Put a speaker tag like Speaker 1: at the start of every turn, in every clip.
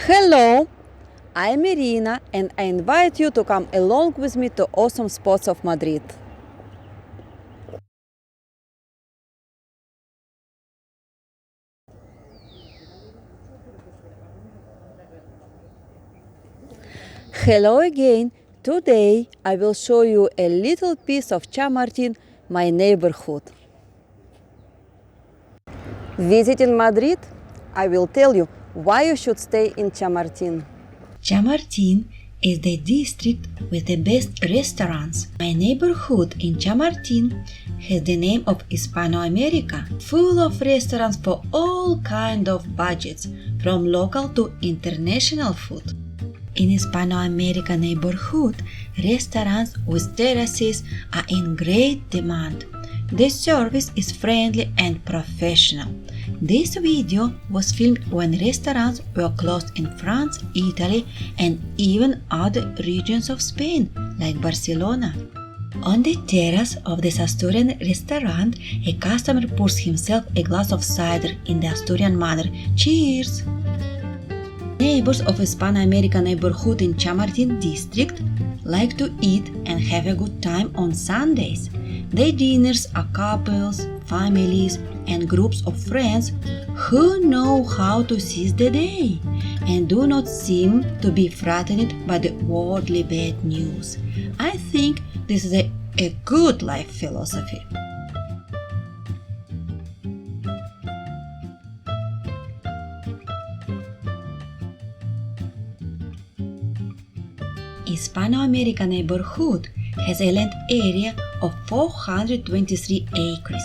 Speaker 1: Hello, I'm Irina and I invite you to come along with me to awesome spots of Madrid. Hello again. Today I will show you a little piece of Chamartin, my neighborhood. Visiting Madrid, I will tell you why you should stay in Chamartin.
Speaker 2: Chamartin is the district with the best restaurants. My neighborhood in Chamartin has the name of Hispanoamerica, full of restaurants for all kinds of budgets, from local to international food. In Hispanoamerica neighborhood, restaurants with terraces are in great demand. The service is friendly and professional. This video was filmed when restaurants were closed in France, Italy, and even other regions of Spain, like Barcelona. On the terrace of the Asturian restaurant, a customer pours himself a glass of cider in the Asturian manner. Cheers! Neighbors of Hispanoamerica neighborhood in Chamartin district like to eat and have a good time on Sundays. Their dinners are couples, families, and groups of friends who know how to seize the day and do not seem to be frightened by the worldly bad news. I think this is a good life philosophy. Hispanoamerica neighborhood has a land area of 423 acres.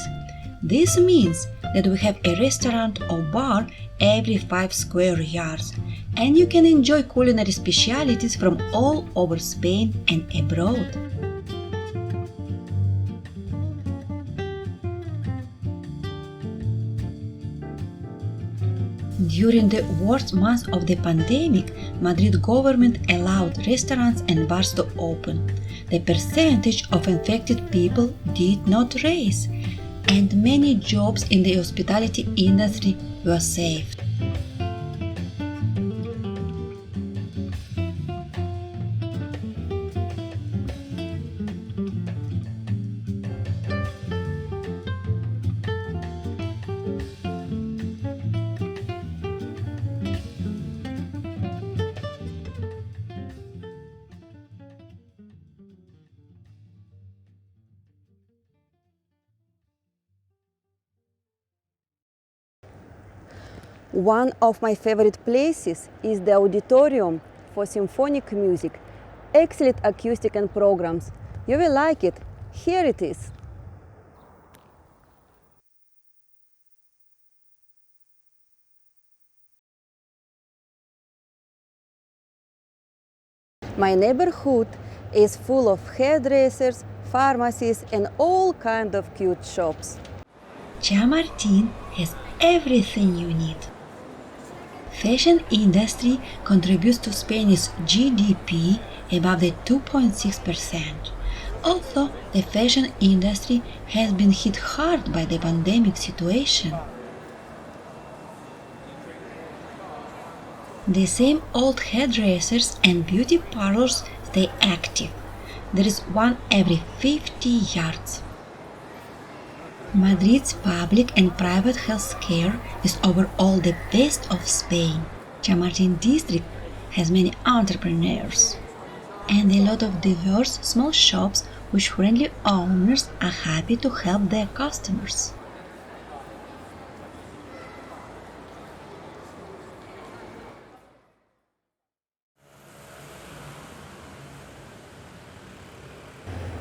Speaker 2: This means that we have a restaurant or bar every 5 square yards, and you can enjoy culinary specialties from all over Spain and abroad. During the worst months of the pandemic, Madrid government allowed restaurants and bars to open. The percentage of infected people did not rise, and many jobs in the hospitality industry were saved.
Speaker 1: One of my favorite places is the auditorium for symphonic music. Excellent acoustic and programs. You will like it. Here it is. My neighborhood is full of hairdressers, pharmacies, and all kinds of cute shops.
Speaker 2: Chamartin has everything you need. Fashion industry contributes to Spain's GDP above the 2.6%. Although the fashion industry has been hit hard by the pandemic situation. The same old hairdressers and beauty parlors stay active. There is one every 50 yards. Madrid's public and private health care is overall the best of Spain. Chamartin district has many entrepreneurs and a lot of diverse small shops which friendly owners are happy to help their customers.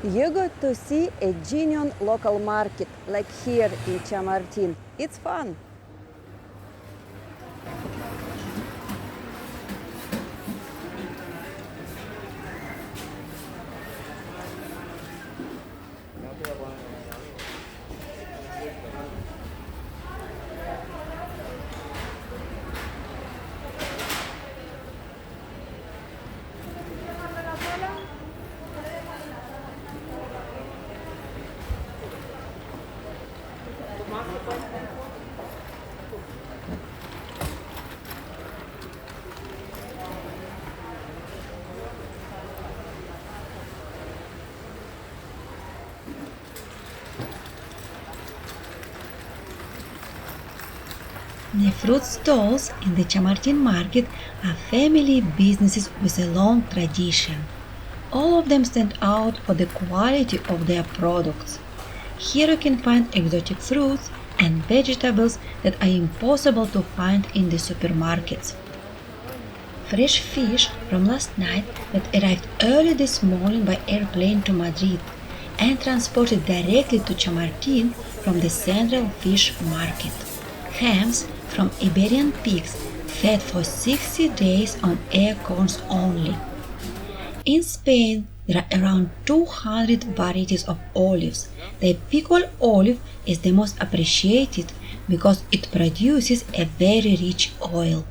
Speaker 1: You got to see a genuine local market like here in Chamartin. It's fun.
Speaker 2: The fruit stalls in the Chamartin market are family businesses with a long tradition. All of them stand out for the quality of their products. Here you can find exotic fruits and vegetables that are impossible to find in the supermarkets. Fresh fish from last night that arrived early this morning by airplane to Madrid and transported directly to Chamartin from the Central Fish Market. Hams from Iberian pigs fed for 60 days on acorns only. In Spain, there are around 200 varieties of olives. The Picol olive is the most appreciated because it produces a very rich oil.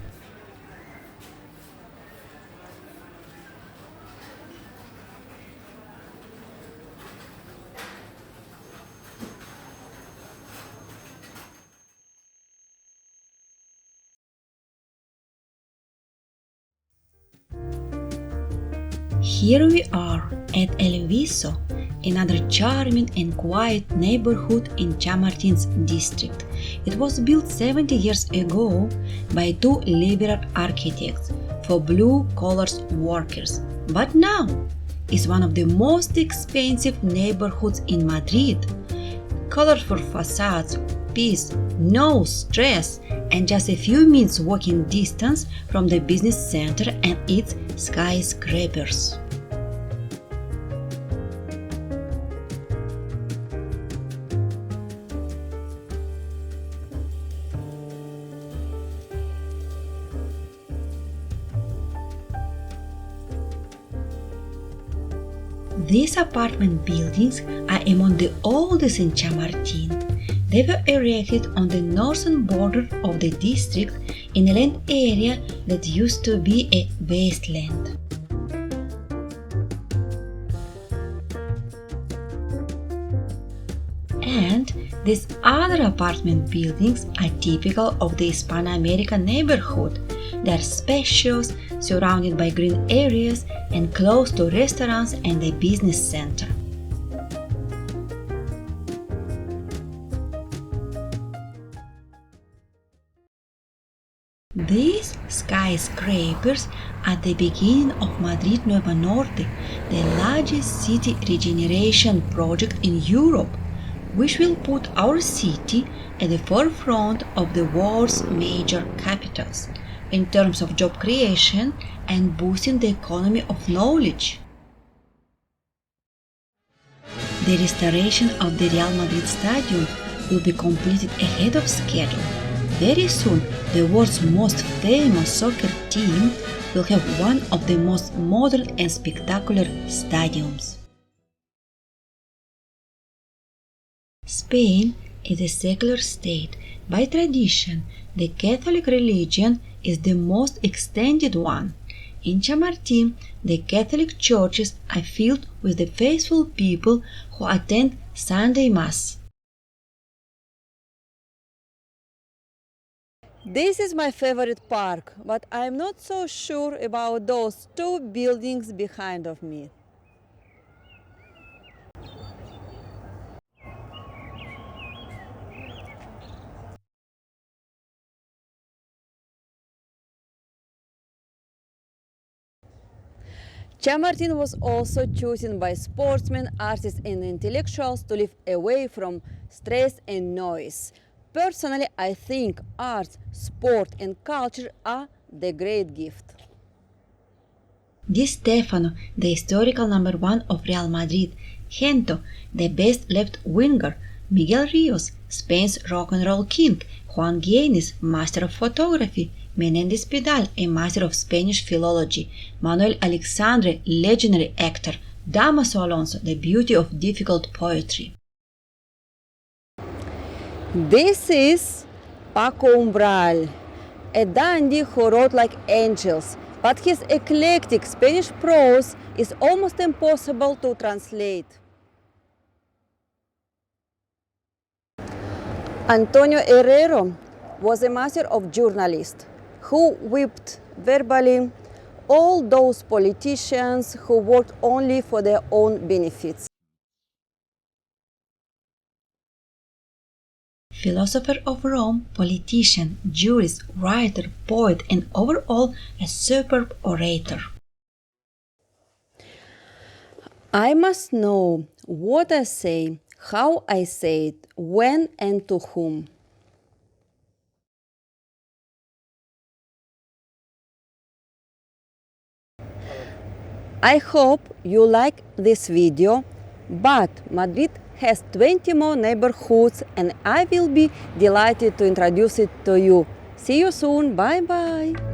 Speaker 2: Here we are at El Viso, another charming and quiet neighborhood in Chamartin's district. It was built 70 years ago by two liberal architects for blue-collar workers, but now is one of the most expensive neighborhoods in Madrid. Colorful facades, peace, no stress, and just a few minutes walking distance from the business center and its skyscrapers. These apartment buildings are among the oldest in Chamartin. They were erected on the northern border of the district in a land area that used to be a wasteland. And these other apartment buildings are typical of the Hispano-American neighborhood. They are spacious, surrounded by green areas and close to restaurants and the business center. These skyscrapers are the beginning of Madrid Nuevo Norte, the largest city regeneration project in Europe, which will put our city at the forefront of the world's major capitals in terms of job creation and boosting the economy of knowledge. The restoration of the Real Madrid Stadium will be completed ahead of schedule. Very soon, the world's most famous soccer team will have one of the most modern and spectacular stadiums. Spain is a secular state. By tradition, the Catholic religion is the most extended one. In Chamartin, the Catholic churches are filled with the faithful people who attend Sunday Mass.
Speaker 1: This is my favorite park, but I'm not so sure about those two buildings behind of me. Chamartin was also chosen by sportsmen, artists and intellectuals to live away from stress and noise. Personally, I think arts, sport and culture are the great gift.
Speaker 2: Di Stefano, the historical number one of Real Madrid, Gento, the best left winger, Miguel Rios, Spain's rock and roll king, Juan Guiñez, master of photography, Menéndez Pidal, a master of Spanish philology, Manuel Alexandre, legendary actor, Damaso Alonso, the beauty of difficult poetry.
Speaker 1: This is Paco Umbral, a dandy who wrote like angels, but his eclectic Spanish prose is almost impossible to translate. Antonio Herrero was a master of journalist who whipped verbally all those politicians who worked only for their own benefits.
Speaker 2: philosopher of Rome, politician, jurist, writer, poet, and overall a superb orator.
Speaker 1: I must know what I say, how I say it, when and to whom. I hope you like this video, but Madrid has 20 more neighborhoods and I will be delighted to introduce it to you. See you soon, bye bye!